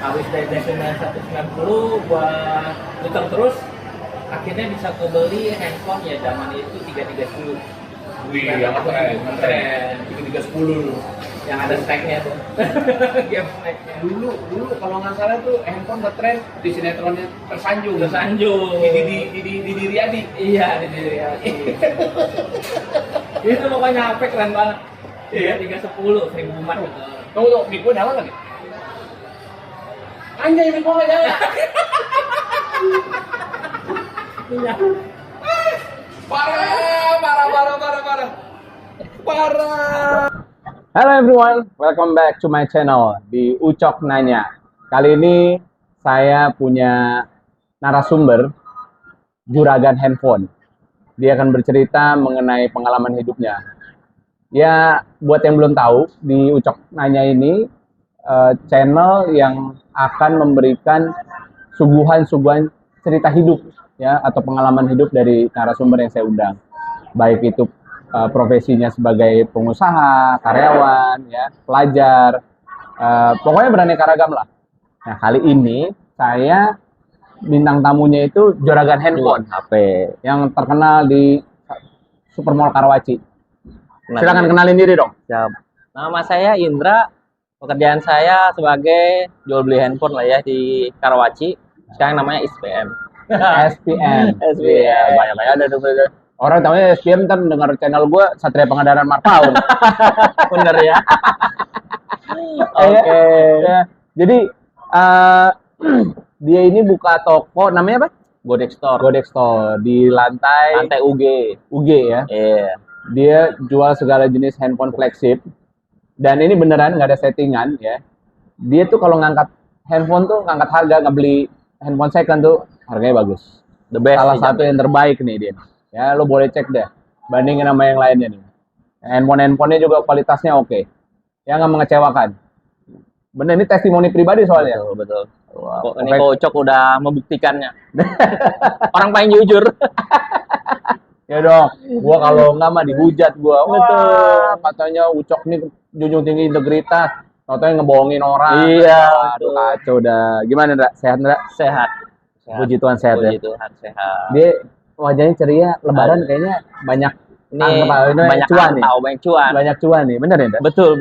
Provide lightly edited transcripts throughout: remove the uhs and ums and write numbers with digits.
habis dari 9190 gua putar terus, akhirnya bisa kebeli handphone ya zaman itu 3310. Wih, yang keren. 3310 lu. Yang ada speknya tuh. Game speknya. Dulu kalau nggak salah tuh handphone ngetren di sinetronnya Tersanjung. Tersanjung. Di Diri Adi. Iya, di diri hati. Itu pokoknya HP keren banget. Iya. 3310 1000 umat gitu. Tunggu, mic gua nyala nggak nih? Anjay, mic gua nggak nyala. Iya. Parah. Hello everyone, welcome back to my channel di Ucok Nanya. Kali ini saya punya narasumber juragan handphone. Dia akan bercerita mengenai pengalaman hidupnya. Ya, buat yang belum tahu, di Ucok Nanya ini channel yang akan memberikan suguhan-suguhan cerita hidup ya atau pengalaman hidup dari narasumber yang saya undang. Baik itu profesinya sebagai pengusaha, karyawan, ya, pelajar, pokoknya beraneka ragam lah. Nah, kali ini saya bintang tamunya itu juragan handphone HP yang terkenal di Supermall Karawaci. Silakan kenalin diri dong. Siap. Nama saya Indra. Pekerjaan saya sebagai jual beli handphone lah ya di Karawaci. Sekarang namanya SPM. SPM. SPM. Banyak-banyak ada tuh. Orang tahunya SPM kan dengar channel gue Satria Pangandaran Marpaun. Bener ya. Oke. Ya, jadi dia ini buka toko namanya apa? Godek Store. Godek Store di lantai UG. UG ya. Iya. Dia jual segala jenis handphone flagship. Dan ini beneran nggak ada settingan ya. Dia tuh kalau ngangkat handphone tuh ngangkat harga, nggak beli handphone second tuh harganya bagus. The best. Salah satu yang terbaik nih dia. Ya, lo boleh cek deh. Bandingin sama yang lainnya nih. Handphone-handphonenya juga kualitasnya oke. Ya, nggak mengecewakan. Bener, ini testimoni pribadi soalnya. Betul. Wow, Ini Ko Ucok udah membuktikannya. Orang paling jujur. Ya dong, gua kalau nggak mah dihujat gua. Betul. Wah, katanya Ucok nih junjung tinggi integritas. Tau-tau ngebohongin orang. Iya. Aduh, kacau dah. Gimana, Ndra? Sehat, Ndra? Sehat. Puji Tuhan sehat ya. Puji Tuhan sehat. Dia wajahnya ceria, lebaran kayaknya banyak Ini banyak cuan nih. banyak cuan. Banyak cuan nih, bener ya, Ndra? Betul.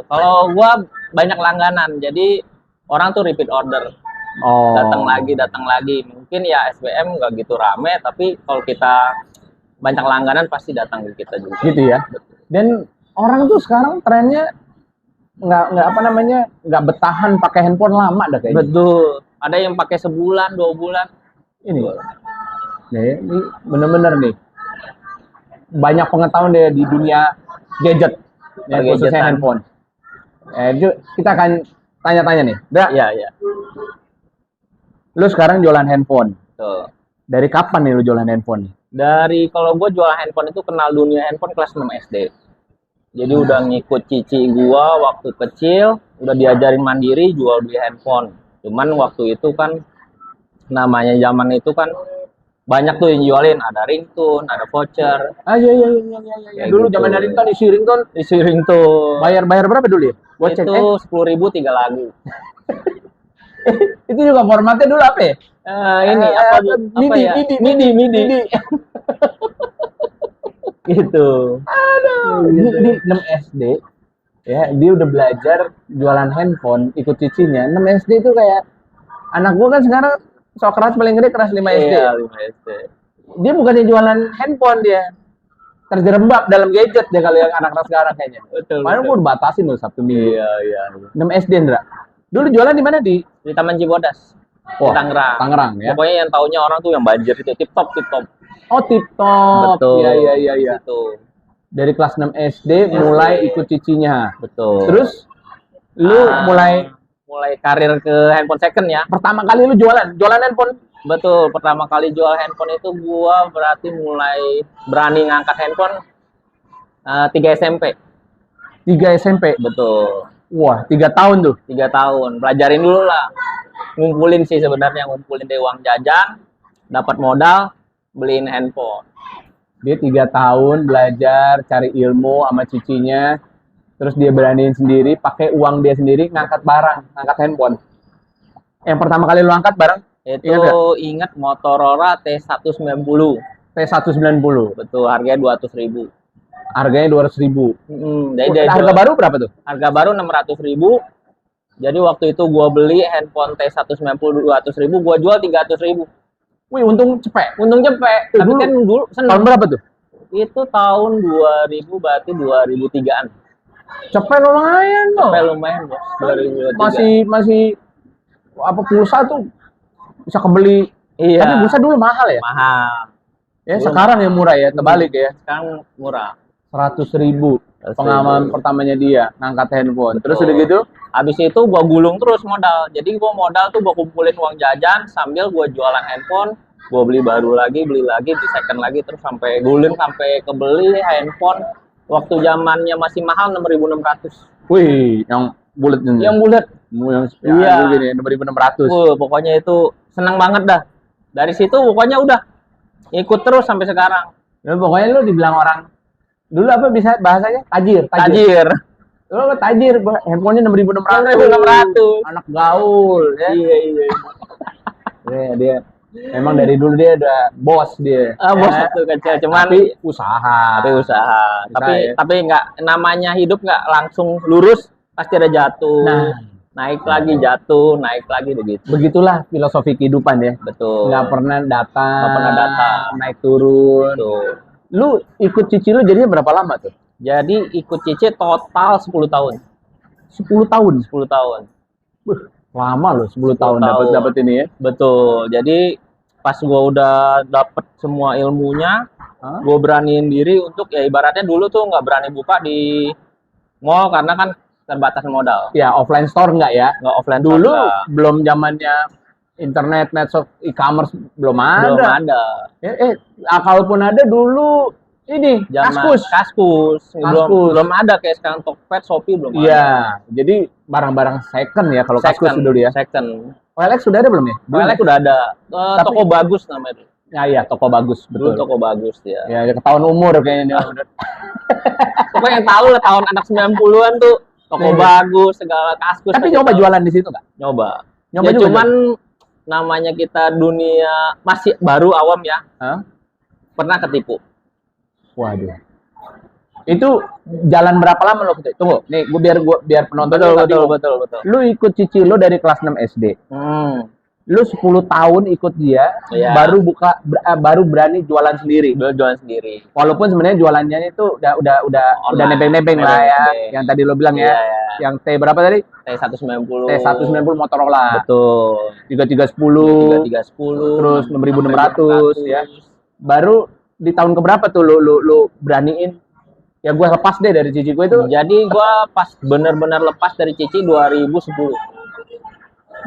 Kalau gua banyak langganan, jadi orang tuh repeat order. Oh. Datang lagi. Mungkin ya SBM nggak gitu rame, tapi kalau kita banyak langganan pasti datang ke kita juga. Gitu ya. Dan orang tuh sekarang trennya nggak bertahan pakai handphone lama dah kayaknya. Betul. Ada yang pakai sebulan, 2 bulan. Ini ini bener-bener nih banyak pengetahuan deh di dunia gadget, ya, khususnya handphone. Kita akan tanya-tanya nih. Iya. Lu sekarang jualan handphone. Tuh. Dari kapan nih lu jualan handphone? Dari kalau gue jual handphone itu kenal dunia handphone kelas 6 SD. Jadi udah ngikut cici gua waktu kecil, udah diajarin mandiri jual beli handphone. Cuman waktu itu kan namanya zaman itu kan banyak tuh yang jualin, ada ringtone, ada voucher. Iya. Dulu Gitu. zaman dari ringtone, Isi ringtone. bayar berapa dulu ya? Gua cek. Itu 10.000 3 lagu. Itu juga formatnya dulu apa ya? Ini MIDI. Gitu. Di 6 SD ya, dia udah belajar jualan handphone, ikut cicinya. 6 SD itu kayak anak gua kan sekarang sok keras paling gede kelas 5 SD. Iya, 5 SD. Dia bukannya jualan handphone, dia terjerembab dalam gadget dia kalau yang anak-anak sekarang kayaknya. Betul. Kemarin gua udah batasin loh Sabtu Minggu. Iya. 6 SD, Ndra. Dulu jualan di mana? Di Taman Cibodas. Di Tangerang. Tangerang ya. Pokoknya yang taunya orang tuh yang banjir itu tip top. Oh, Tip Top. Betul. Iya. Itu. Dari kelas 6 SD mulai ikut cicinya. Betul. Terus lu mulai karir ke handphone second ya. pertama kali lu jualan handphone. Betul, pertama kali jual handphone itu gua berarti mulai berani ngangkat handphone 3 SMP. 3 SMP. Betul. Wah, 3 tahun tuh. 3 tahun. Pelajarin dulu lah. Ngumpulin sih sebenarnya, ngumpulin deh uang jajan, dapat modal, beliin handphone. Dia 3 tahun belajar, cari ilmu sama cicinya. Terus dia beraniin sendiri, pakai uang dia sendiri, ngangkat barang, ngangkat handphone. Yang pertama kali lu angkat bareng Itu Ingat nggak? ingat Motorola T190. T190. Betul, harganya 200.000. Harganya 200.000. Jadi dia Harga baru berapa tuh? harga baru 600.000. Jadi waktu itu gua beli handphone T190 200.000, gua jual 300.000. Wih, untung cepet. Untung cepet, tapi dulu kan dulu Tahun seneng. berapa tuh? Itu tahun 2000, berarti 2003-an. Cepet lumayan loh. Sampai lumayan, Bos. 2023. Masih apa pulsa tuh bisa kebeli. Iya. Tapi pulsa dulu mahal ya. Mahal. Ya Dulu sekarang yang murah ya, terbalik ya. Sekarang murah. 100.000 100.000. pengalaman pertamanya dia ngangkat handphone. Terus Betul. udah gitu, Habis itu gua gulung terus modal. Jadi gua modal tuh gua kumpulin uang jajan sambil gua jualan handphone, gua beli baru lagi, beli lagi, di second lagi, terus sampai gulung sampai kebeli handphone waktu zamannya masih mahal 6.600. wih, yang bulat ini. Yang bulat. Yang Iya. gini 6.600. Pokoknya itu senang banget dah. Dari situ pokoknya udah ikut terus sampai sekarang. Ya, pokoknya lu dibilang orang dulu apa bisa bahasanya? Tajir. Tajir. Lu tajir, handphonenya 6.600. 6.600. Anak gaul ya. Iya. Dia emang dari dulu dia udah bos dia. Bos ya. tuh kecil, cuman Tapi usaha. tapi usaha. ya. Tapi nggak, namanya hidup nggak langsung lurus, pasti ada jatuh. Nah. Naik lagi jatuh, naik lagi begitu. Begitulah filosofi kehidupan ya. Betul. Nggak pernah datang. Nggak pernah datang. Naik turun. Betul. Lu ikut cici lu jadinya berapa lama tuh? Jadi ikut Cici total 10 tahun. 10 tahun. 10 tahun. Lama loh 10 tahun 10 tahun. dapat ini ya. Betul. Jadi pas gua udah dapet semua ilmunya, Hah? gue beraniin diri untuk, ya ibaratnya dulu tuh nggak berani buka di mall karena kan terbatas modal. Ya offline store enggak ya? Nggak offline Dulu store, nggak. belum zamannya internet, medsos, e-commerce belum ada. Belum ada. Kalaupun ada dulu ini Zaman Kaskus. belum ada kayak sekarang Tokped, Shopee belum ada. Iya, jadi barang-barang second ya kalau Kaskus dulu ya. Second. OLX sudah ada belum ya? OLX udah ada. Tapi- Toko bagus namanya. Ya iya, toko bagus Dulu betul. toko bagus ya. Ya, ketahuan umur kayaknya. Pokoknya yang tahu lah tahun anak 90-an tuh toko Iya. bagus, segala Kaskus. Tapi pasti nyoba tahu. jualan di situ nggak? Nyoba. Nyoba Ya juga, cuman namanya kita dunia masih baru awam ya. Hah? Pernah ketipu. Waduh. Itu jalan berapa lama lo? Tunggu, nih biar penonton Betul, juga betul, bingung. betul, betul. Lu ikut cici lo dari kelas 6 SD. Lu 10 tahun ikut dia, Iya. baru berani jualan sendiri. Jualan sendiri. Walaupun sebenarnya jualannya itu udah Online. nebeng-nebeng lah ya. Nebeng-nebeng. Yang tadi lo bilang ya. Iya, iya. Yang T berapa tadi? T190. T190 Motorola. Betul. 3310. 3310. Terus 6.600 ya. Baru di tahun keberapa tuh lu beraniin? Ya gue lepas deh dari cici gue itu. Jadi gua pas bener-bener lepas dari Cici 2010.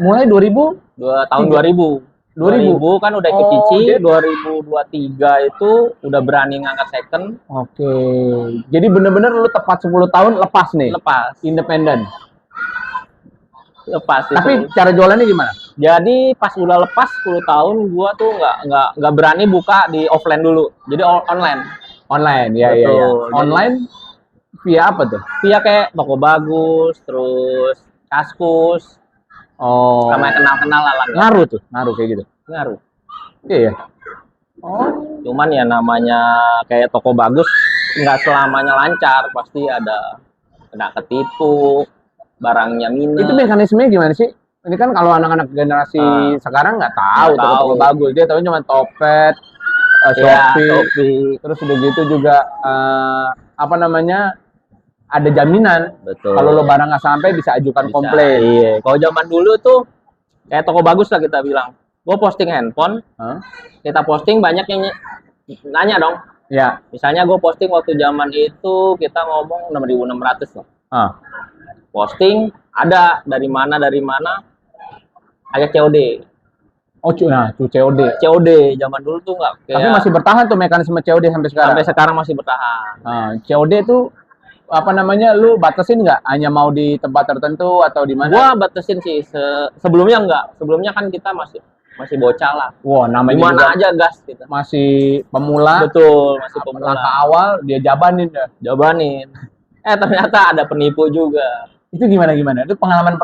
Mulai 2000 Tahun 2000. 2000 kan udah ikut Oh, Cici, dia- 2023 itu udah berani ngangkat second, Oke. Jadi bener-bener lu tepat 10 tahun lepas nih. lepas. Independen. Lepas itu. Tapi cara jualannya gimana? Jadi pas udah lepas 10 tahun gua tuh nggak berani buka di offline dulu. Jadi online. Online, ya ya ya. Betul. Online via apa tuh? Via kayak toko bagus, terus Kaskus, Oh. sama yang kenal-kenal lah. Ngaruh kayak gitu. Ngaruh. Iya ya. Cuman ya namanya kayak toko bagus nggak selamanya lancar, pasti ada kena ketipu, barangnya minus. Itu mekanismenya gimana sih? Ini kan kalau anak-anak generasi sekarang nggak tahu Nggak toko-toko tahu. bagus. Dia tahu cuma Topet, Ya, Shopee. Shopee. Terus udah gitu juga apa namanya? Ada jaminan. Betul. Kalau lo barang nggak sampai bisa ajukan Bisa. komplain. Iya. Kalau zaman dulu tuh kayak toko bagus lah kita bilang. Gue posting handphone, Hah? kita posting banyak yang nanya dong. Ya. Misalnya gue posting waktu zaman itu kita ngomong 6.600 loh. Ah. Posting ada dari mana agak COD. Oh, COD. COD zaman dulu tuh nggak kayak. Tapi masih bertahan tuh mekanisme COD sampai sekarang. sampai sekarang masih bertahan. COD itu apa namanya? Lu batasin nggak? Hanya mau di tempat tertentu atau di mana? Gua batasin sih sebelumnya enggak. Sebelumnya kan kita masih bocah lah. Wah, namanya Gimana juga aja gas kita. masih pemula. Betul, masih pemula. Langkah awal dia jabanin ya. Jabanin. Ternyata ada penipu juga. Itu gimana? Itu pengalaman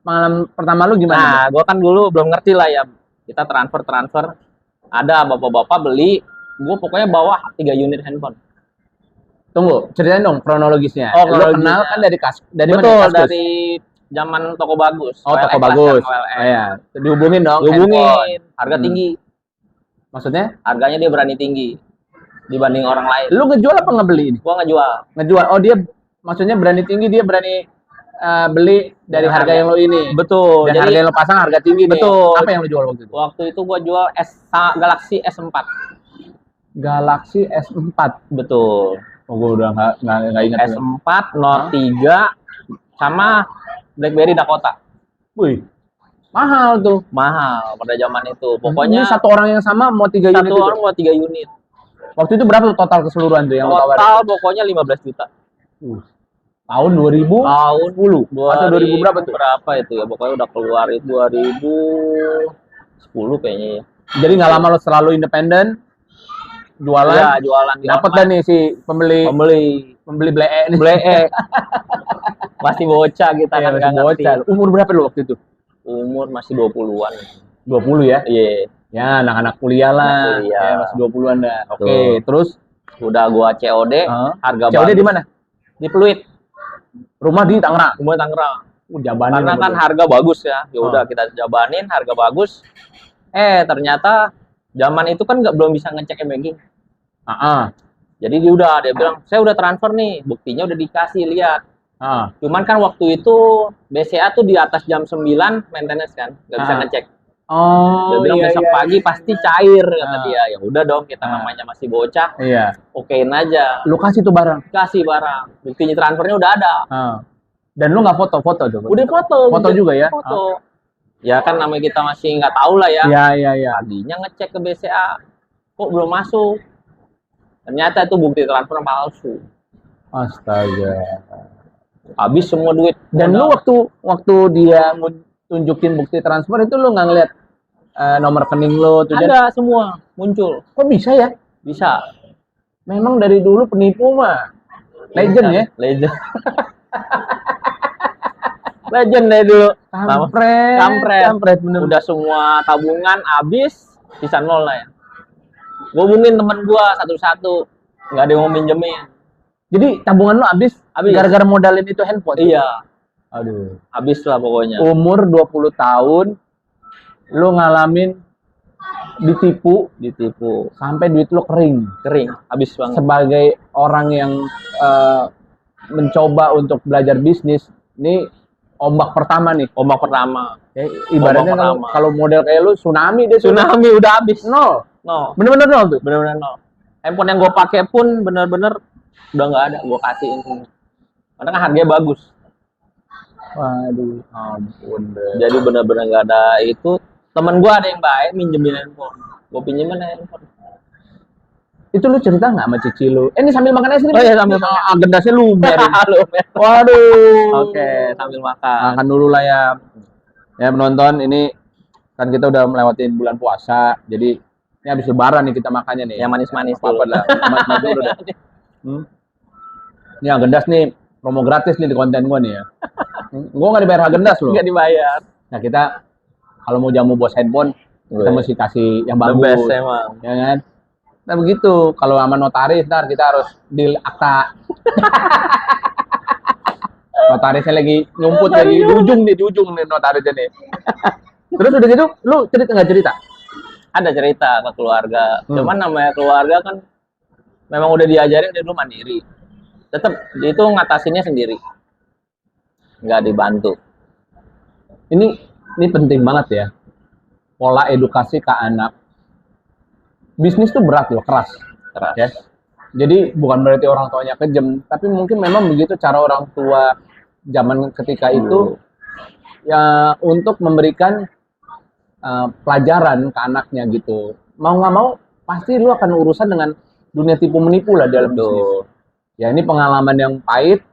pengalaman pertama lu gimana? Nah, gua kan dulu belum ngerti lah ya. Kita transfer. Ada bapak-bapak beli, gua pokoknya bawa 3 unit handphone. Tunggu, ceritain dong kronologisnya. Oh, Lu kronologisnya. kenal kan dari mana? Betul, Kaskus? dari zaman Toko Bagus. Oh, Toko OLX Bagus. lah, OLX. Oh, ya. Dihubungin dong. Dihubungin, handphone. harga tinggi. Maksudnya? Harganya dia berani tinggi dibanding orang lain. Lu ngejual apa ngebeli ini? Gua ngejual. Ngejual. Oh, dia maksudnya berani tinggi, dia berani beli dari Dengan harga yang lo ini. Betul. Dan harga yang lo pasang harga tinggi nih. Betul. Apa yang lo jual waktu itu? Waktu itu gua jual Galaxy S4. Galaxy S4. Betul. Oh, gue udah nggak ingat. S4, Note 3, sama BlackBerry Dakota. Wih, mahal tuh. Mahal pada zaman itu. Ini Pokoknya satu orang yang sama mau 3 unit satu itu. orang buat 3 unit. Waktu itu berapa tuh total keseluruhan tuh yang lo tawarin? Total pokoknya 15 juta. Tahun 2000? Tahun 10 atau 2000 berapa tuh? Berapa itu ya? Pokoknya udah keluar itu 2010 kayaknya ya. Jadi nggak lama lo selalu independen, jualan, Iya, jualan di dapat online. dah nih si pembeli Pembeli blee nih. Blee. Masih bocah kita Iya, kan masih nggak ngerti. bocah. Umur berapa lo waktu itu? Umur masih 20-an. 20 ya? Iya. Ya, anak-anak kuliah lah. Anak kuliah. Ya, masih 20-an dah. Oke, Betul. terus Udah gua COD, harga COD bagus. di mana? Di Pluit, Rumah di Tangerang. rumah Tangerang. Jabanin Karena sama kan dia. harga bagus ya. Ya udah kita jabanin harga bagus. Ternyata zaman itu kan belum bisa ngecek e-banking. Jadi dia bilang, "Saya udah transfer nih." Buktinya udah dikasih, lihat. Cuman kan waktu itu BCA tuh di atas jam 9 maintenance kan, nggak bisa ngecek. Dia bilang besok pagi pasti cair kata dia. Ya udah dong, kita namanya masih bocah, Iya. okein aja. Lu kasih tuh barang. Kasih barang. Buktinya transfernya udah ada. Dan lu nggak foto-foto tuh? Udah foto. Foto juga ya? Foto. Ya kan namanya kita masih nggak tahu lah ya. Iya. Tadinya ngecek ke BCA, kok belum masuk. Ternyata itu bukti transfer palsu. Astaga. Habis semua duit. Dan lu modal. waktu dia tunjukin bukti transfer itu lu nggak ngeliat nomor rekening lu tuh? Ada semua muncul. Kok bisa ya? Bisa. Memang dari dulu penipu mah. Legend ya? Legend. Legend dari dulu. Kampret bener. Udah semua tabungan habis, sisa nol lah ya. Gue hubungin temen gue satu-satu, nggak ada yang mau minjemin. Jadi tabungan lu habis gara-gara modalin itu handphone? Iya. Aduh. Habis lah pokoknya. Umur 20 tahun, lu ngalamin ditipu sampai duit lu kering. Habis banget. Sebagai orang yang mencoba untuk belajar bisnis, ini ombak pertama nih. Ya, ibaratnya kalau model kayak lu tsunami udah habis. Nol. Bener-bener nol tuh. Bener-bener nol. Handphone yang gue pakai pun bener-bener udah nggak ada. Gue kasihin semua. Karena kan harganya bagus. Waduh, ampun deh. Jadi bener-bener nggak ada itu. Temen gue ada yang baik minjemin handphone. Gue pinjemin handphone. Itu lu cerita nggak sama cici lu? Ini sambil makan es krim. Oh iya, sambil makan. Agendasnya lu biarin. Waduh. Oke, Sambil makan. makan dulu lah ya. Ya penonton, ini kan kita udah melewati bulan puasa, jadi ini habis lebaran nih kita makannya nih. Yang manis-manis apa lah. Maju dulu dah. Ini agendas nih promo gratis nih di konten gua nih ya. Gua nggak dibayar agendas loh. Nggak dibayar. Nah kita kalau mau jamu bos handphone, kita mesti kasih yang The bagus. best emang. Ya kan? Nah begitu, kalau sama notaris ntar kita harus deal akta. Notarisnya lagi nyumput lagi di ujung nih notarisnya nih. Terus udah gitu, lu nggak cerita? Ada cerita ke keluarga. Cuman namanya keluarga kan memang udah diajarin dari dulu mandiri. Tetap itu ngatasinnya sendiri. Nggak dibantu. Ini penting banget ya. Pola edukasi ke anak. Bisnis tuh berat loh, keras. Ya. Jadi bukan berarti orang tuanya kejam, tapi mungkin memang begitu cara orang tua zaman ketika itu ya untuk memberikan pelajaran ke anaknya gitu. Mau nggak mau pasti lu akan urusan dengan dunia tipu menipu lah dalam bisnis. Ya ini pengalaman yang pahit.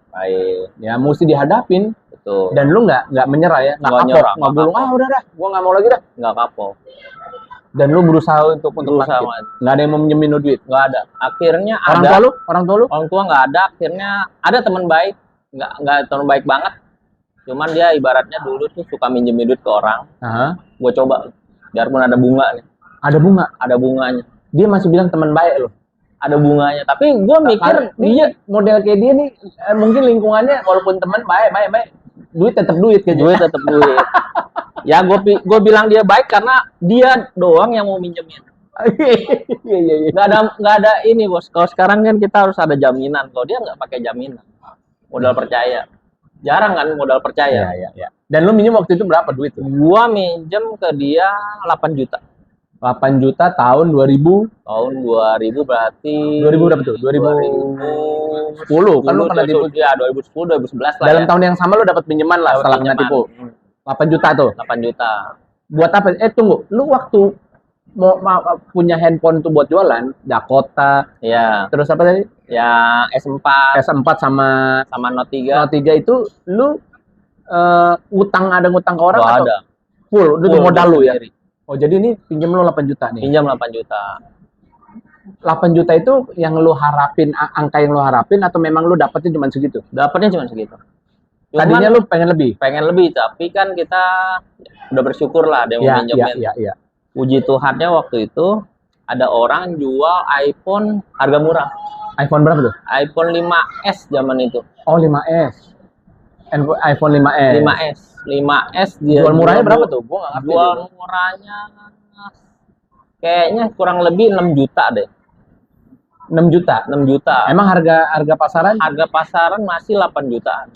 Ya mesti dihadapin. Betul. Dan lu nggak menyerah ya, nggak kapok, nggak gulung, udah dah, gua nggak mau lagi dah. Nggak kapok. Dan lu berusaha untuk bangkit. Nggak ada yang mau minjemin lu duit. Nggak ada. Akhirnya orang tua lu nggak ada. Akhirnya ada teman baik, nggak teman baik banget. Cuman dia ibaratnya dulu tuh suka minjem duit ke orang. Aha. Gue coba, biarpun ada bunga nih, Ada bunga. ada bunganya, Dia masih bilang teman baik loh. ada bunganya. Tapi gue mikir Dia model kayak dia nih, mungkin lingkungannya walaupun teman baik, duit tetap duit kayaknya. duit tetap duit. Ya gue bilang dia baik karena dia doang yang mau minjemin. Iya. Nggak ada ini bos. Kalau sekarang kan kita harus ada jaminan. Kalau dia nggak pakai jaminan, modal percaya. Jarang kan modal percaya. Iya. Dan lu minjem waktu itu berapa duit tuh? Gua minjem ke dia 8 juta. 8 juta tahun 2000. Tahun 2000 berarti 2000 berapa tuh? 2010 kan lu pernah tipu. Ya 2010 2011 lah Dalam ya. tahun yang sama lu dapat pinjaman lah Dapat setelah kena pinjaman. tipu. 8 juta tuh. 8 juta. Buat apa? Tunggu, lu waktu punya handphone tuh buat jualan, Dakota, Ya, terus apa tadi? ya S4 S4 sama sama Note 3. Note 3 itu lu ada ngutang ke orang Nggak atau ada. full itu Full, modal lu ya? sendiri. Oh, jadi ini pinjam lu 8 juta nih. Pinjam 8 juta. 8 juta itu yang lu harapin, angka yang lu harapin atau memang lu dapetnya cuma segitu? Dapatnya cuma segitu. Tadinya lu pengen lebih? pengen lebih, tapi kan kita udah bersyukur lah ada yang mau minjemin. Iya. Puji Tuhannya waktu itu ada orang jual iPhone harga murah. iPhone berapa tuh? iPhone 5S zaman itu. Oh, 5S. iPhone 5S. 5S dia Jual murahnya berapa tuh? Gua nggak ngerti. Jual murahnya kayaknya kurang lebih 6 juta deh. 6 juta. 6 juta. Emang harga pasaran Harga pasaran masih 8 jutaan.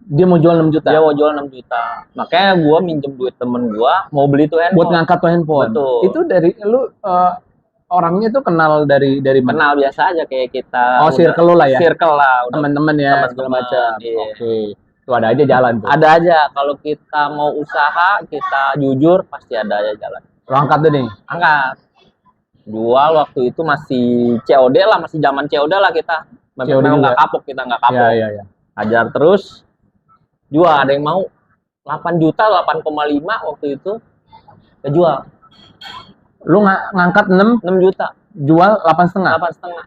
dia mau jual 6 juta? Dia mau jual 6 juta. Makanya gua minjem duit temen gua mau beli tuh handphone. Buat ngangkat tuh handphone. Betul. Itu dari lu orangnya tuh kenal dari mana? Kenal biasa aja kayak kita. Oh, circle lu lah ya? Circle lah. Udah Teman-teman ya, segala teman-teman, macam. iya. Oke. Tuh ada aja jalan tuh. Ada aja. Kalau kita mau usaha, kita jujur, pasti ada aja jalan. Lu angkat deh nih. Angkat. Jual waktu itu masih COD lah, masih zaman COD lah kita. COD Memang juga. nggak kapok, kita nggak kapok. Iya. Ajar terus. Jual, ada yang mau 8 juta, 8,5 waktu itu. Kejual. Lu ngangkat 6, 6 juta. jual 8,5. 8,5.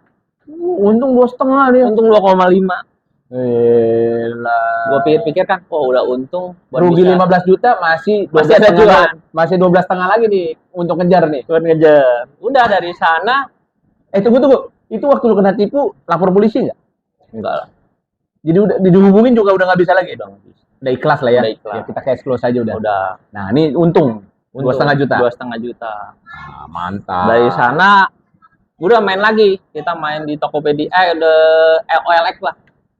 Untung 2,5 dia. Untung 2,5. Gila. Gue pikir-pikir kan, oh udah untung. buat Rugi bisa 15 juta masih Masih ada 12,5 jualan. Masih 12,5 lagi nih untuk ngejar nih. buat ngejar. Udah dari sana, Tunggu. Itu waktu lu kena tipu lapor polisi nggak? enggak lah. Jadi udah dihubungin juga udah nggak bisa lagi. Udah nggak bisa. Udah ikhlas lah ya. Udah ikhlas. Ya kita cash close aja udah. Udah. Nah, ini untung 2,5 juta. 2,5 juta. Mantap. Dari sana udah main lagi. Kita main di Tokopedia, OLX lah.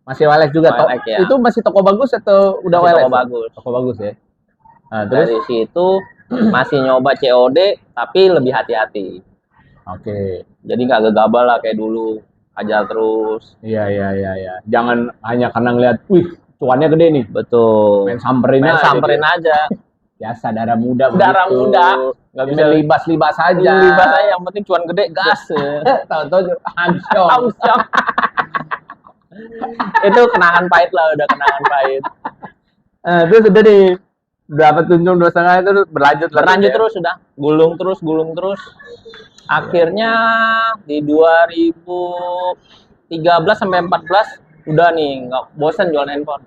Masih OLX juga toh. OLX, ya. Itu masih toko bagus atau udah Masih OLX? toko bagus. Toko bagus ya. Nah, terus Dari situ masih nyoba COD, tapi lebih hati-hati. oke. Jadi nggak gegabah lah kayak dulu. Ajar terus. Iya. Jangan hanya karena ngeliat, wih, cuannya gede nih. Betul. Main samperin Main aja samperin dia. aja. Biasa darah muda Darah begitu. muda. Nggak bisa libas-libas aja. libas aja, yang penting cuan gede, gas. Tahu-tahu hancur. Amsyong. Itu kenangan pahit lah, udah kenangan pahit. Terus udah nih dapat untung 2,5 itu berlanjut Berlanjut ya? terus sudah, gulung terus. Akhirnya di 2013 sampai 14 udah nih nggak bosan jualan handphone.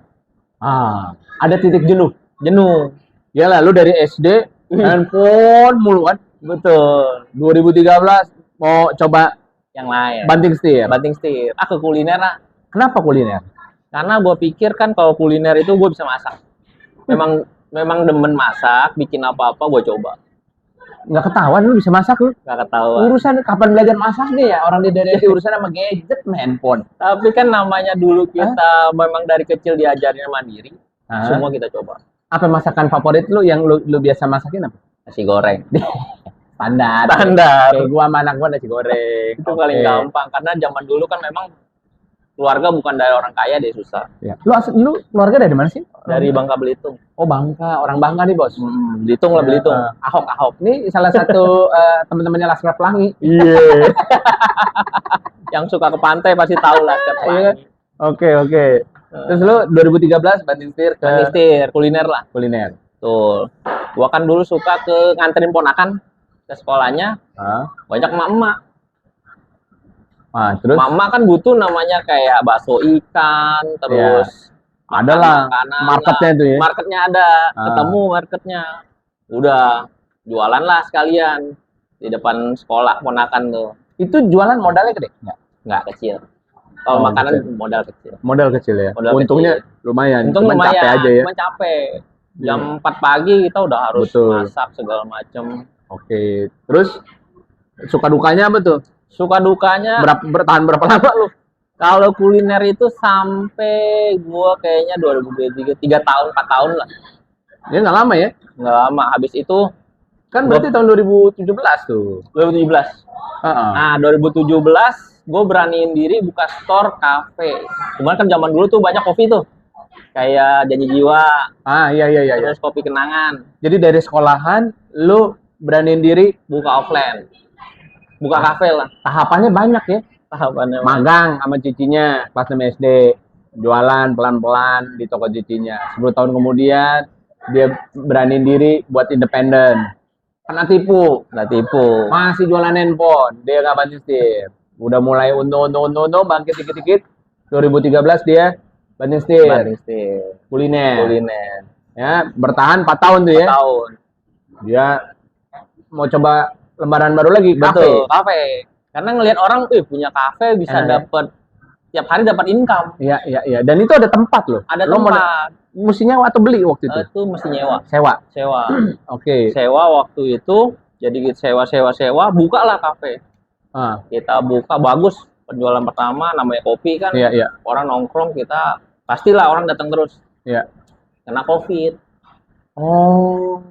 Ada titik jenuh. Jenuh. Ya lu dari SD handphone mulu kan. Betul. 2013 mau coba Yang lain. banting setir. Banting setir. Ke kuliner lah. Kenapa kuliner? Karena gue pikir kan kalau kuliner itu gue bisa masak. Memang demen masak, bikin apa-apa gue coba. Nggak ketahuan lu bisa masak lu. Gak ketahuan. Urusan kapan belajar masak nih ya orang di daerah urusan sama gadget handphone. Tapi kan namanya dulu kita memang dari kecil diajarin mandiri. Hah? Semua kita coba. Apa masakan favorit lu yang lu biasa masakin apa? Nasi goreng. Standar. Kayak gua sama anak gua nasi goreng. Itu paling gampang. Karena zaman dulu kan memang keluarga bukan dari orang kaya deh, susah. Ya. Lu keluarga dari mana sih? Dari Bangka Belitung. Oh, Bangka, orang Bangka nih, Bos. Belitung lah, Ya, Belitung. Ahok. Ini salah satu teman-temannya Laskar Pelangi. Iya. Yang suka ke pantai pasti tahu lah ke Iya. Oke. Terus lu 2013 banting setir ke Manistir, kuliner lah. kuliner. Tuh. Gua kan dulu suka ke nganterin ponakan ke sekolahnya. Banyak emak-emak. Terus Mama kan butuh namanya kayak bakso ikan, terus Adalah Makanan marketnya lah. itu ya. Marketnya ada, Ah. ketemu marketnya. Udah jualan lah sekalian di depan sekolah ponakan tuh. Itu jualan modalnya gede? Nggak kecil. Kalau Oh, makanan kecil. modal kecil. Modal kecil ya. Modal Untungnya lumayan. Untung Cuman lumayan, capek aja ya. cuma capek. Jam Iya. 4 pagi kita udah harus Betul. masak segala macem. Oke. Terus suka dukanya apa tuh? Suka dukanya Bertahan berapa lama lu? kalau kuliner itu sampai gua kayaknya 2023 3 tahun 4 tahun lah. Ya nggak lama ya. Nggak lama. Habis itu Kan berarti tahun 2017 tuh. 2017. Heeh. Nah, 2017 gue beraniin diri buka store kafe. Cuman kan zaman dulu tuh banyak kopi tuh. Kayak Janji Jiwa, Iya. terus kopi kenangan, Jadi dari sekolahan lu beraniin diri, buka offline. Buka kafe lah. tahapannya banyak ya. Tahapannya. Magang sama cicinya kelas 6 SD, jualan pelan-pelan di toko cicinya. 10 tahun kemudian dia beraniin diri buat independen. Kena tipu, Nggak tipu. masih jualan handphone, dia nggak banting setir. Udah mulai untung, bangkit dikit-dikit. 2013 dia banting setir, Banding setir. kuliner. Kuliner. Ya, bertahan 4 tahun tuh ya. Tahun. Dia mau coba lembaran baru lagi, kafe. Betul, kafe. Karena ngelihat orang, punya kafe bisa Enak ya? dapat tiap hari dapat income. Iya. Dan itu ada tempat loh. Ada Lo mau tempat. mesti nyewa atau beli waktu itu? Itu mesti nyewa. Sewa. Sewa. Oke. Sewa waktu itu, jadi kita sewa, buka lah kafe. Ah, Kita buka, bagus. Penjualan pertama, namanya kopi kan. iya. Orang nongkrong, kita pastilah orang datang terus. Iya. Kena COVID. Oh,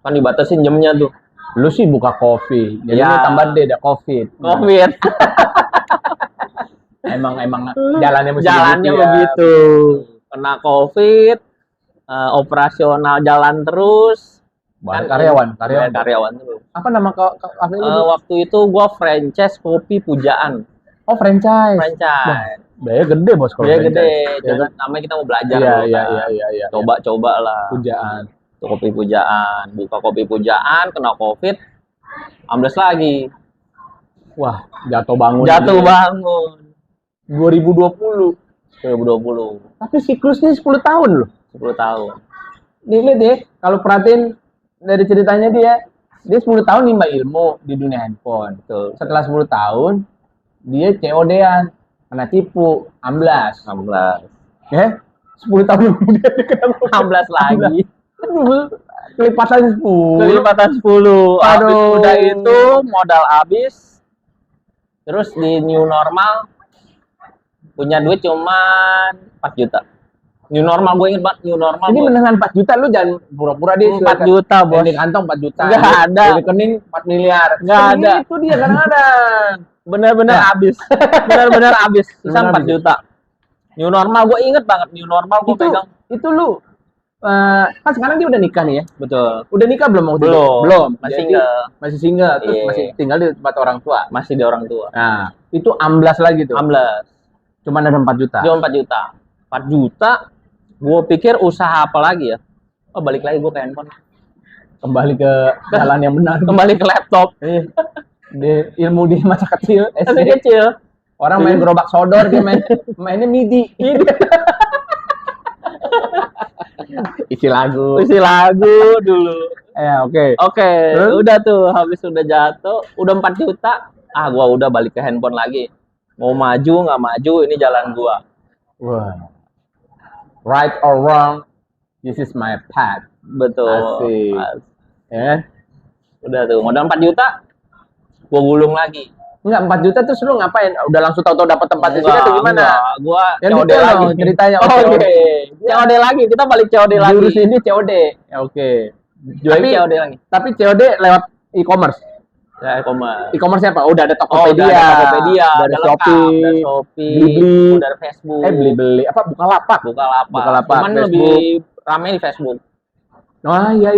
Kan dibatasin jamnya tuh. lu sih buka kopi. Jadi Ya. ini tambah D, ada COVID. COVID. Emang jalannya mesti Jalannya ya. begitu. Kena COVID. Operasional jalan terus. Bayar Kan karyawan. bayar karyawan terus. Apa nama kafe lu? Waktu itu gua franchise kopi pujaan. Oh, franchise. Franchise. Biaya gede bos kalau Dia franchise. gede. Ya Jangan kan? namanya kita mau belajar Iya, dulu kan. iya. Coba-coba lah. Pujaan. Tuh, kopi pujaan. Buka kopi pujaan, kena COVID. Ambles lagi. Wah, jatuh bangun. Jatuh ini. bangun. 2020. 2020. Tapi siklusnya 10 tahun loh. 10 tahun. Dilihat deh, kalau perhatiin dari ceritanya dia 10 tahun nimba ilmu di dunia handphone. Betul. Setelah 10 tahun, dia COD-an, kena tipu, amblas. 16. Ya, 10 tahun kemudian dia kena 16 lagi. Aduh, kelipatan 10. Kelipatan 10. Habis Aduh. udah itu modal habis. Terus di new normal punya duit cuman 4 juta. New normal, gue inget banget new normal. Ini gua dengan 4 juta lu jangan pura-pura dia 4 juta, bos. Di kantong 4 juta. Nggak ada. Di rekening 4 miliar. Nggak Kan ada. Itu dia kadang-kadang. Bener-bener Ya. habis. Bener-bener habis. Sisa Bener 4 habis. juta. New normal, gue inget banget new normal gue pegang. Itu lu kan sekarang dia udah nikah nih ya. Betul. Udah nikah belum waktu itu? Belum. Belum. Masih Jadi, single. Masih single. Terus Iya. masih tinggal di tempat orang tua. Masih di orang tua. Nah, itu amblas lagi tuh. 16. Cuman ada 4 juta. Cuma 4 juta. 4 juta. Gue pikir usaha apa lagi ya? Oh, balik lagi gue ke handphone. Kembali ke jalan yang benar. Kembali ke laptop. Iya. Ilmu di masa kecil, Masih SD. kecil. Orang main gerobak sodor, dia mainnya MIDI. Isi lagu. Isi lagu dulu. Ya, oke. Oke, Terus? udah tuh habis udah jatuh, udah 4 juta. Ah, gua udah balik ke handphone lagi. Mau maju nggak maju, ini jalan gua. Wah. Right or wrong, this is my path. Betul. Asik. Ya. Udah tuh, modal 4 juta. Gua gulung lagi. Enggak, 4 juta terus lu ngapain? Udah langsung tahu-tahu dapat tempat di sini atau gimana? Enggak. Gua Yang COD detail lagi. dong ceritanya. Oh, Oke. oke. COD lagi, kita balik COD lagi. Jurus ini COD. Ya, oke. Jual Tapi- COD lagi. Tapi COD lewat e-commerce. Ya, e-commerce. E-commerce apa? Udah ada Oh, Tokopedia. udah ada Tokopedia, Udah ada udah lengkap. Shopee. Udah Shopee, Blibli. udah ada Facebook. Beli-beli apa? Bukalapak. Bukalapak. Bukalapak, Cuman Facebook. lebih rame di Facebook. Oh, iya.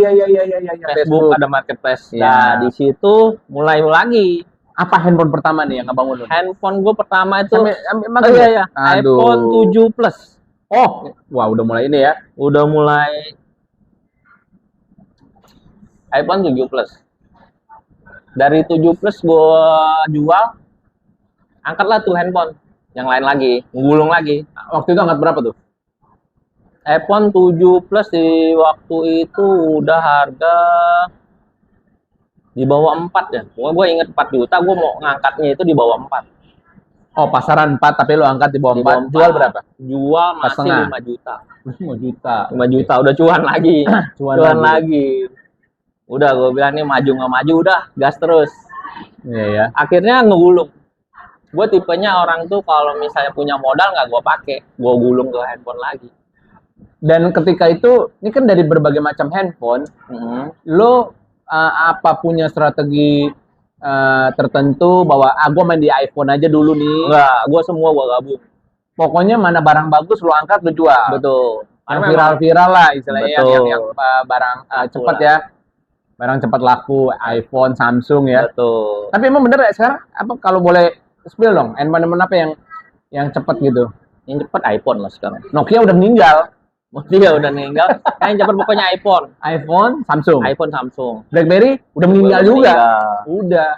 Facebook ada marketplace. Iya. Nah, di situ mulai lagi. Apa handphone pertama nih yang ngebangun lu? Handphone gue pertama itu Emang oh, iya, iya. Aduh. iPhone 7 Plus. Oh, wah udah mulai ini ya. Udah mulai iPhone 7 Plus. Dari 7 Plus gue jual, angkatlah tuh handphone. Yang lain lagi, gulung lagi. Waktu itu angkat berapa tuh? iPhone 7 Plus di waktu itu udah harga di bawah 4 ya. Pokoknya gue inget 4 juta, gue mau ngangkatnya itu di bawah 4. Oh, pasaran 4 tapi lu angkat di bawah Di 4. bawah 4. Jual berapa? Jual Pas masih setengah. 5 juta. 5 juta. 5 juta udah cuan lagi. Cuan lagi. Udah gue bilang nih maju nggak maju udah gas terus. Iya ya. Akhirnya ngegulung. Gue tipenya orang tuh kalau misalnya punya modal nggak gue pakai, gue gulung ke handphone lagi. Dan ketika itu, ini kan dari berbagai macam handphone, lo apa punya strategi tertentu bahwa gue main di iPhone aja dulu nih. Enggak, gue semua gue gabung. Pokoknya mana barang bagus lo angkat lo jual. Betul. Yang viral-viral lah istilahnya, Betul. yang barang Laku cepat lah. ya. Barang cepat laku, iPhone, Samsung ya. Betul. Tapi emang bener ya sekarang apa kalau boleh spill dong, handphone apa yang cepat gitu? Yang cepet iPhone mas sekarang. Nokia udah meninggal. Dia udah meninggal. Yang cepet pokoknya iPhone, Samsung. iPhone Samsung. BlackBerry udah meninggal Udah juga. meninggal. Udah.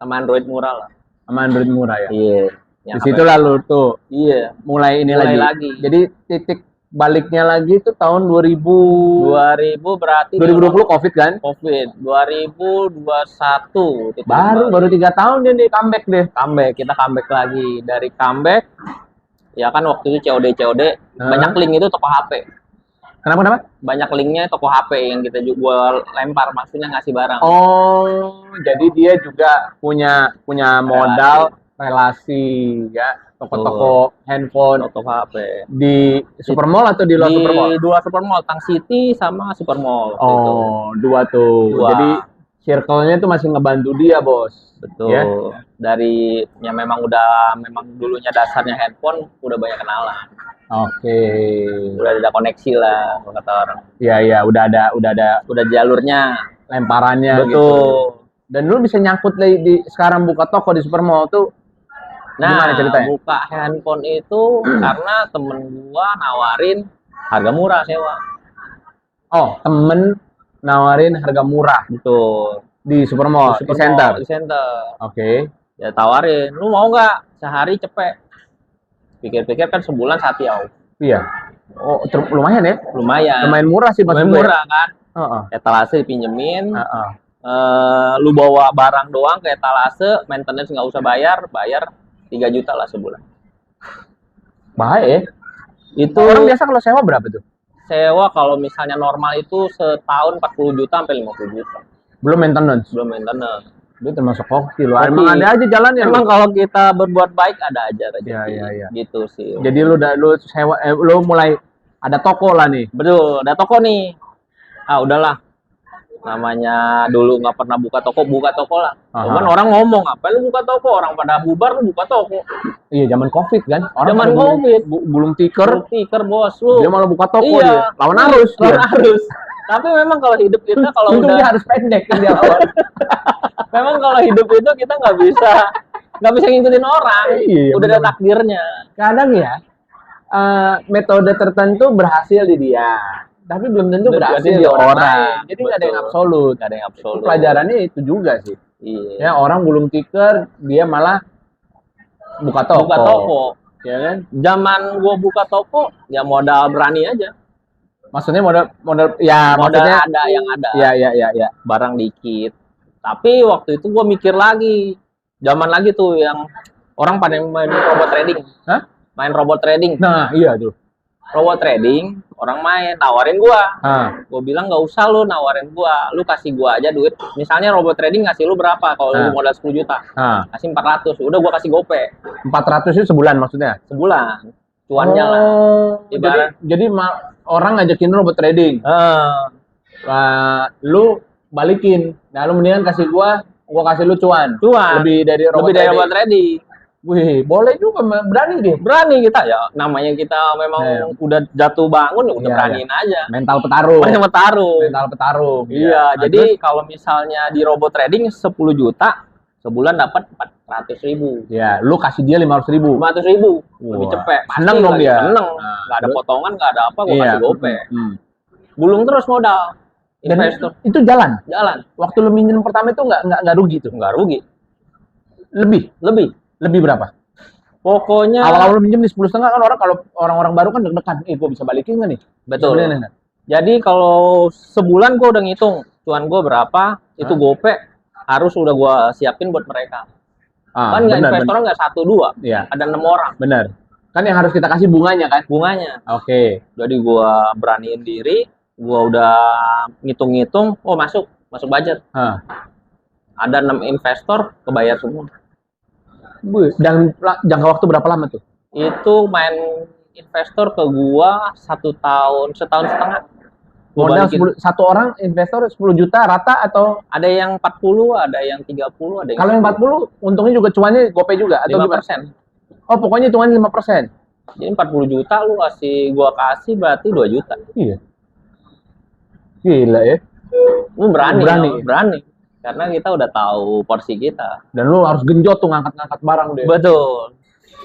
Sama Android murah lah. Sama Android murah ya. Iya. Di situ lalu tuh Iya. mulai ini Mulai lagi. lagi. Jadi titik baliknya lagi itu tahun 2000 2000 berarti 2020 Covid kan? Covid. 2021 itu Baru 3 tahun dia nih comeback deh. kita comeback lagi. Dari comeback ya kan waktu itu COD banyak link itu toko HP. Kenapa? Banyak linknya toko HP yang kita jual lempar, maksudnya ngasih barang. Oh, jadi dia juga punya modal relasi ya, toko-toko handphone Toko HP. di Supermall atau di luar Di Supermall? dua Supermall, Tang City sama Supermall. waktu itu. Oh, dua tuh. Dua. Jadi circle-nya itu masih ngebantu dia, Bos. Betul. Ya? Dari yang memang dulunya dasarnya handphone udah banyak kenalan. Oke. Udah ada koneksi lah kalau kata orang. Iya, udah ada Udah jalurnya. lemparannya gitu. Betul. Dan lu bisa nyangkut di sekarang buka toko di Supermall tuh. Gimana Nah, ceritanya? buka handphone itu karena temen gua nawarin harga murah sewa. Oh, temen nawarin harga murah Betul. di Supermall, di center. Di center. Oke. Ya tawarin, lu mau nggak sehari cepet? Pikir-pikir kan sebulan 1 jauh. Iya. Oh, lumayan ya. Lumayan. Lumayan murah sih Lumayan maksud gue. murah kan? Heeh. Etalase dipinjemin, Heeh. lu bawa barang doang ke etalase, maintenance nggak usah bayar 3 juta lah sebulan. Baik ya. Itu Orang biasa kalau sewa berapa tuh? sewa kalau misalnya normal itu setahun 40 juta sampai 50 juta. Belum maintenance. Belum maintenance. Dia termasuk hoki loh. Hoki. Emang ada aja jalannya. Emang kalau kita berbuat baik ada aja rezeki. Iya. Gitu sih. Jadi lu sewa, lu mulai ada toko lah nih. Betul, ada toko nih. Ah udahlah. Namanya dulu nggak pernah buka toko lah. Aha. Cuman orang ngomong, apa lu buka toko? Orang pada bubar lu buka toko. Iya, zaman Covid kan. Orang Zaman pada Covid. gulung tikar, Stiker bos lu. dia malah buka toko Iya. dia. Lawan arus. Lawan dia. arus. Tapi memang kalau hidup kita kalau Untung dia udah harus pendek kan dia lawan. memang kalau hidup itu kita nggak bisa ngikutin orang. Iya, Udah ada benar. takdirnya. Kadang ya metode tertentu berhasil di dia, tapi belum tentu berhasil di orang lain. Jadi nggak ada yang Betul. absolut. Nggak ada yang Itu absolut. pelajarannya itu juga sih. Iya. Ya, orang gulung tikar, dia malah buka toko. Buka toko. Ya kan? Zaman gua buka toko, ya modal berani aja. Maksudnya modal ya Modal maksudnya ada yang ada. ya. Barang dikit. Tapi waktu itu gua mikir lagi. Zaman lagi tuh yang orang pada main robot trading. Hah? Main robot trading. Nah, iya tuh. Robot trading, orang main, nawarin gua. Ah, Gue bilang nggak usah lu nawarin gua, lu kasih gua aja duit. Misalnya robot trading ngasih lu berapa kalau lu modal 10 juta? Kasih 400. Udah gua kasih gope 400 itu sebulan maksudnya. sebulan. Cuannya lah. Ibarat- Jadi orang ngajakin lu robot trading. Lu balikin. Nah, lu mendingan kasih gua kasih lu cuan. Cuan. Lebih dari robot Lebih dari trading. robot trading. Wih, boleh juga, berani deh. Berani kita ya, namanya kita memang udah jatuh bangun ya udah Iya, beraniin aja. Mental petarung. Banyak bertaruh. Mental petarung. Iya, Nah, jadi kalau misalnya di robot trading 10 juta sebulan dapat 400.000. ya, lu kasih dia 500.000. 500.000 lebih Wah, cepet. seneng dong dia. Seneng. Nah, Nggak ada terus? potongan, nggak ada apa, gua Iya. kasih gope. Hmm. Gulung terus modal. Dan Investor itu jalan. jalan, Waktu lu minjem pertama itu nggak rugi tuh. nggak rugi. Lebih Lebih berapa? Pokoknya Awal-awal minjem di 10,5 kan orang kalau orang-orang baru kan deg-degan, gue bisa balikin nggak nih? betul. Bisa beliin nggak? Jadi kalau sebulan gue udah ngitung cuan gue berapa, itu gope harus udah gue siapin buat mereka. Kan nggak investor nggak 1-2, Iya, ada 6 orang benar. Kan yang harus kita kasih bunganya kan? bunganya. Oke. Jadi gue beraniin diri, gue udah ngitung-ngitung, oh masuk budget. Hah. Ada 6 investor kebayar semua. Dan jangka waktu berapa lama tuh? Itu main investor ke gua 1 tahun, setahun setengah. Gua Modal balikin. 10, satu orang investor 10 juta rata atau Ada yang 40, ada yang 30, ada yang kalau yang 40 untungnya juga cuannya GoPay juga atau gimana? 5%. Oh, pokoknya hitungannya 5%. Jadi 40 juta lu gua kasih berarti 2 juta. Iya. Gila ya. Lu berani, Berani. berani. Karena kita udah tahu porsi kita. Dan lu harus genjot tuh ngangkat-ngangkat barang deh. Betul.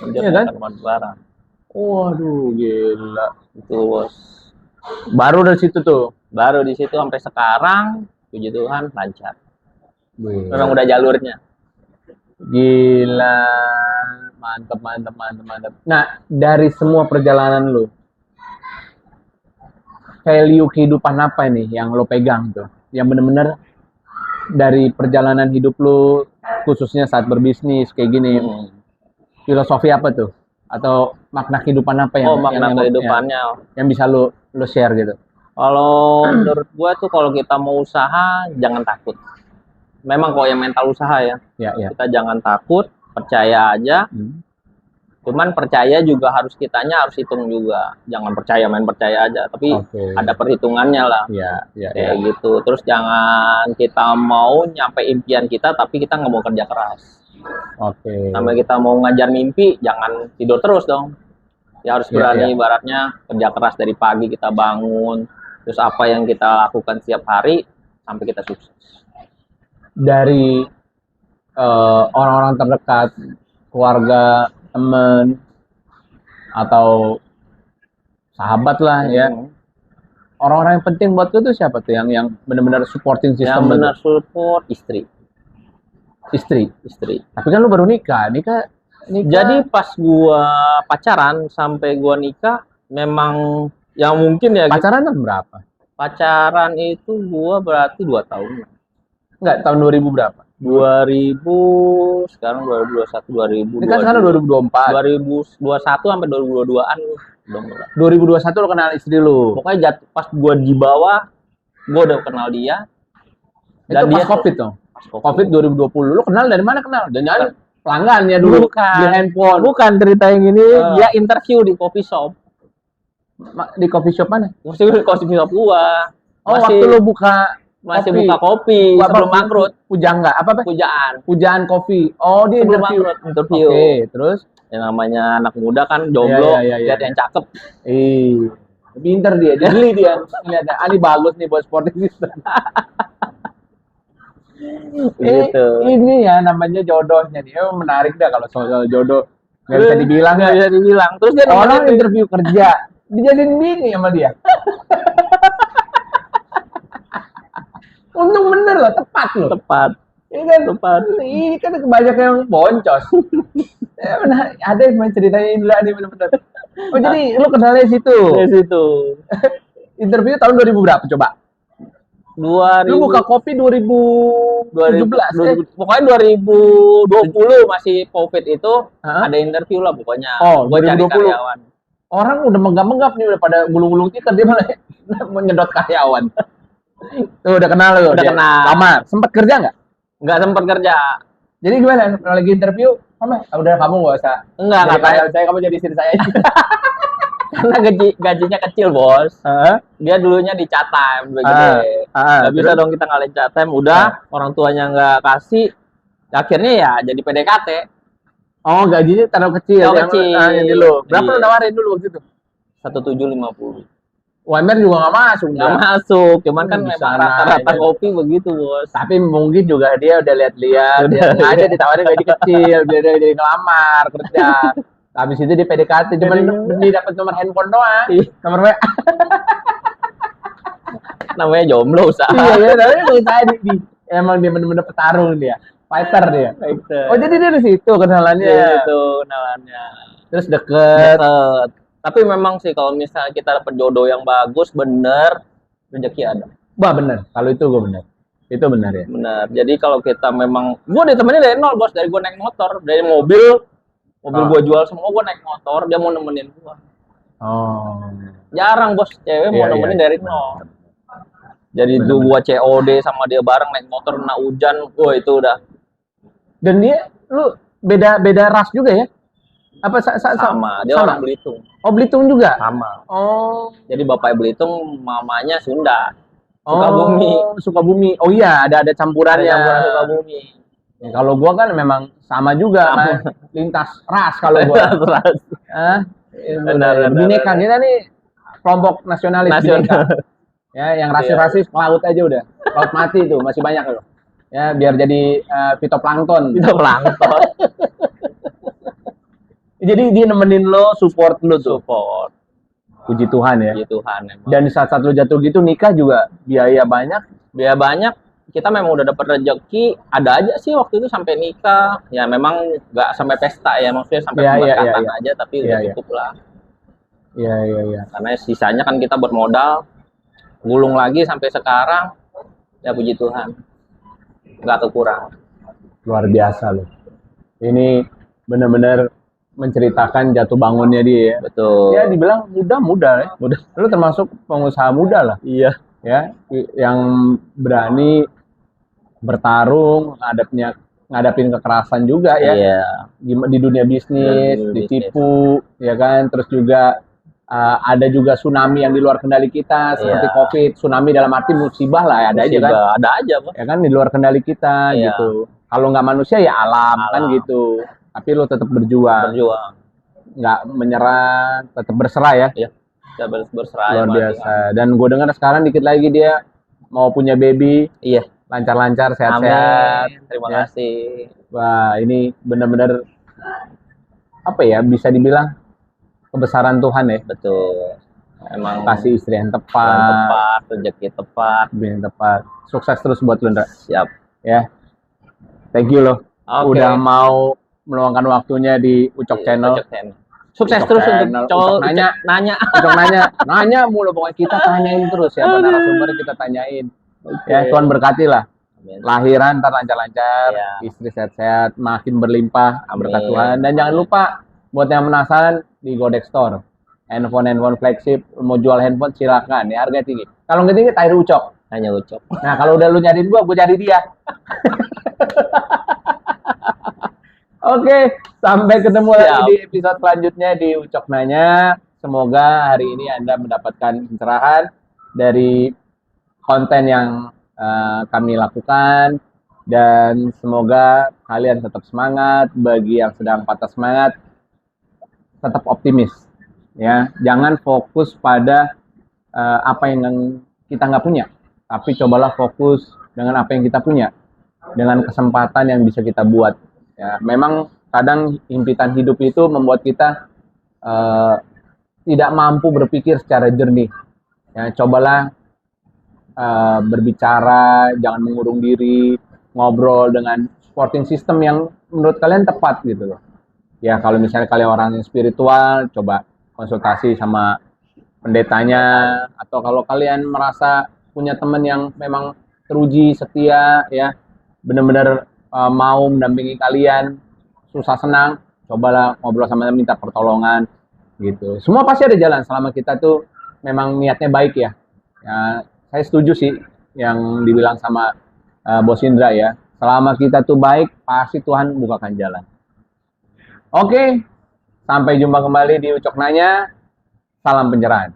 Iya kan? Barang. Waduh, gila. Itu bos. Baru dari situ tuh. Baru di situ sampai sekarang, puji Tuhan lancar. Gila. Memang udah jalurnya. Gila. Mantep, mantep, mantep, mantep. Nah, dari semua perjalanan lu, value kehidupan apa nih yang lo pegang tuh? Yang bener-bener dari perjalanan hidup lu, khususnya saat berbisnis kayak gini, filosofi apa tuh? Atau makna kehidupan apa yang Makna kehidupannya. yang bisa lu share gitu? Kalau menurut gua tuh kalau kita mau usaha jangan takut. Memang kalau yang mental usaha ya, Ya, ya. kita jangan takut, percaya aja. Cuman percaya juga kitanya harus hitung juga. Jangan main percaya aja, tapi Oke. ada perhitungannya lah. Ya, ya, Kayak ya. gitu. Terus jangan kita mau nyampe impian kita tapi kita nggak mau kerja keras. Oke. Sampai kita mau ngajar mimpi, jangan tidur terus dong. Ya harus Iya, berani, iya. ibaratnya kerja keras dari pagi kita bangun. Terus apa yang kita lakukan setiap hari sampai kita sukses. Dari orang-orang terdekat, keluarga, teman, atau sahabat lah ya. Orang-orang yang penting buat lu tuh siapa tuh yang benar-benar supporting Yang system lu benar tuh? support istri. Istri. Tapi kan lu baru nikah. Jadi pas gua pacaran sampai gua nikah memang yang mungkin ya pacaran tahun berapa? pacaran itu gua berarti 2 tahun. Enggak, tahun 2000 berapa? 2000 sekarang 2021 Ini kan sekarang 2024. 2021 sampai 2022-an udah mulai. 2021 lu kenal istri lu. Pokoknya pas gua di bawah gua udah kenal dia. Itu pas dia Covid tuh. pas Covid 2020. Lu kenal dari mana kenal? Jangan pelanggan ya dulu Bukan. di handphone. Bukan cerita yang ini, dia interview di coffee shop. Di coffee shop mana? Maksudnya di coffee shop gua. Oh, waktu lu buka masih kopi. buka kopi Apa, sebelum bangkrut. Pujangga apa? Pujaan. Pujaan kopi. Oh, dia Sebelum interview. bangkrut, interview. Oke, terus Yang namanya anak muda kan jomblo, Iya, iya. lihat yang cakep. pinter dia, jeli dia. Lihat, ini bagus nih buat sporting system. Gitu. Ini ya namanya jodohnya nih. Menarik dah kalau soal jodoh. Nggak bisa dibilang. Nggak ya. bisa dibilang. Terus dia Orang nemenin- interview kerja, dijadiin bini sama dia. Untung bener loh, tepat loh. tepat. Ini kan, Tepat. ini kan banyak yang boncos. Benar, ada yang main ceritanya Indra nih bener-bener. Oh jadi lu kenalnya di situ. Dari situ. Interview tahun 2000 berapa coba? 2000 Lu buka kopi 2017 pokoknya 2020 masih COVID itu Hah? ada interview lah pokoknya. Oh, Gua cari 2020. karyawan. Orang udah menggap-menggap nih udah pada gulung-gulung tikar dia malah menyedot karyawan. Tuh udah kenal lu. Udah dia. kenal. Lamar, sempat kerja nggak? Nggak sempat kerja. Jadi gimana? Kalau lagi interview, udah kamu nggak usah. Enggak, Jadi katanya karyawan saya, kamu jadi istri saya aja. karena gajinya kecil, Bos. Dia dulunya di chat time begini. Nggak bisa dong kita ngalahin chat time. Udah, orang tuanya nggak kasih. Akhirnya ya jadi PDKT. Oh, gajinya terlalu kecil. Terlalu yang- kecil. yang dulu. Berapa Iya. lu nawarin dulu waktu itu? 1750. UMR juga nggak masuk. Nggak Nggak. masuk. Cuman kan Bisa memang rata-rata naik. kopi begitu, Bos. Tapi mungkin juga dia udah lihat-lihat, Udah. dia sengaja ditawarin gaji kecil, biar dia jadi ngelamar kerja. Habis itu dia PDKT, cuman demi dapat nomor handphone doang, Iya. nomor WA. Namanya jomblo usaha. Iya, ya, tapi kalau saya emang dia bener-bener petarung dia. Fighter dia. Fighter. Oh, jadi dia di situ kenalannya. Itu kenalannya. Terus deket. Deket. Tapi memang sih kalau misalnya kita dapet jodoh yang bagus, bener, rezeki ada. Wah, bener. Kalau itu gue bener. Itu benar ya. Bener. Jadi kalau kita memang, gue ditemenin dari nol bos, dari gue naik motor, dari mobil gue jual semua, gue naik motor, dia mau nemenin gue. Oh. Jarang bos, cewek mau Iya, nemenin iya. dari nol. Jadi itu gua COD sama dia bareng naik motor kena hujan, wah itu udah Dan dia, lu beda ras juga ya? Apa sama. Dia orang Belitung, Oh, Belitung juga? sama. Oh. Jadi bapaknya Belitung, mamanya Sunda, Oh, Sukabumi. Sukabumi. Oh iya, ada campurannya. Ada campuran Sukabumi. Ya, kalau gua kan memang sama juga, kan. Lintas ras kalau gua. Terus, Benar, Bineka kita nih kelompok nasionalis Nasional. Bineka. Ya, yang rasis-rasis ke laut aja udah. Laut mati tuh masih banyak loh. Ya, biar jadi fitoplankton. Itu pelangton, Jadi dia nemenin lo, support lo tuh. support. Puji Tuhan ya. Puji Tuhan emang. Dan di saat lo jatuh gitu nikah juga biaya banyak. Biaya banyak, kita memang udah dapat rezeki, ada aja sih waktu itu sampai nikah. Ya memang nggak sampai pesta ya, maksudnya sampai Iya, iya, pemberkatan iya. aja, tapi Iya, udah iya. cukup lah. Iya. Karena sisanya kan kita buat modal, gulung lagi sampai sekarang, ya puji Tuhan, nggak kekurangan. Luar biasa loh. Ini benar-benar menceritakan jatuh bangunnya dia ya. Betul. Ya dibilang muda ya. Udah. Lu termasuk pengusaha muda lah. Iya. Ya, yang berani bertarung, ngadapin kekerasan juga ya. Iya. Di dunia bisnis, Di dunia ditipu, ya kan. Terus juga ada juga tsunami yang di luar kendali kita, seperti Iya. COVID. Tsunami dalam arti musibah lah, ya, ada aja kan. Musibah, ada aja, Bos. Ya kan di luar kendali kita Iya. gitu. Kalau nggak manusia ya alam kan Alam. gitu. Tapi lo tetap berjuang, Berjuang. nggak menyerah, tetap berserah ya. Iya. Kita berserah Luar sama biasa. Dan gue dengar sekarang dikit lagi dia mau punya baby, Tuhan. Iya. lancar-lancar, sehat-sehat. Amin. Terima Ya. kasih. Wah, ini benar-benar apa ya? Bisa dibilang kebesaran Tuhan ya. Betul. Emang Kasih istri yang yang tepat, tepat, rezeki tepat. baby yang tepat. Sukses terus buat lu, Ndra. Siap. Ya. Thank you loh. Oke. Udah mau meluangkan waktunya di Ucok Channel. Ucok Channel. Sukses Ucok terus Channel. untuk cowok Ucok nanya. nanya. Ucok nanya mulu pokoknya kita tanyain terus ya, narasumber kita tanyain. Ya, Tuhan berkati lah. Amin. Lahiran ntar lancar-lancar, Iya. istri sehat-sehat, makin berlimpah Amin. berkat Tuhan. Dan jangan lupa buat yang penasaran di Godex Store, handphone flagship, mau jual handphone silakan, ya harga tinggi. Kalau nggak tinggi, Tairi Ucok. Hanya Ucok. Nah kalau udah lu nyariin gua cari dia. Oke, sampai ketemu lagi Siap. di episode selanjutnya di Ucok Nanya. Semoga hari ini Anda mendapatkan pencerahan dari konten yang kami lakukan, dan semoga kalian tetap semangat. Bagi yang sedang patah semangat, tetap optimis ya, jangan fokus pada apa yang kita nggak punya, tapi cobalah fokus dengan apa yang kita punya, dengan kesempatan yang bisa kita buat ya. Memang kadang himpitan hidup itu membuat kita tidak mampu berpikir secara jernih ya. Cobalah berbicara, jangan mengurung diri, ngobrol dengan supporting system yang menurut kalian tepat gitu loh. Ya kalau misalnya kalian orang yang spiritual, coba konsultasi sama pendetanya, atau kalau kalian merasa punya teman yang memang teruji, setia ya, benar-benar mau mendampingi kalian, susah senang, cobalah ngobrol sama dia, minta pertolongan gitu. Semua pasti ada jalan selama kita tuh memang niatnya baik ya. Ya, saya setuju sih yang dibilang sama Bos Indra ya. Selama kita tuh baik, pasti Tuhan bukakan jalan. Oke, sampai jumpa kembali di Ucok Nanya. Salam pencerahan.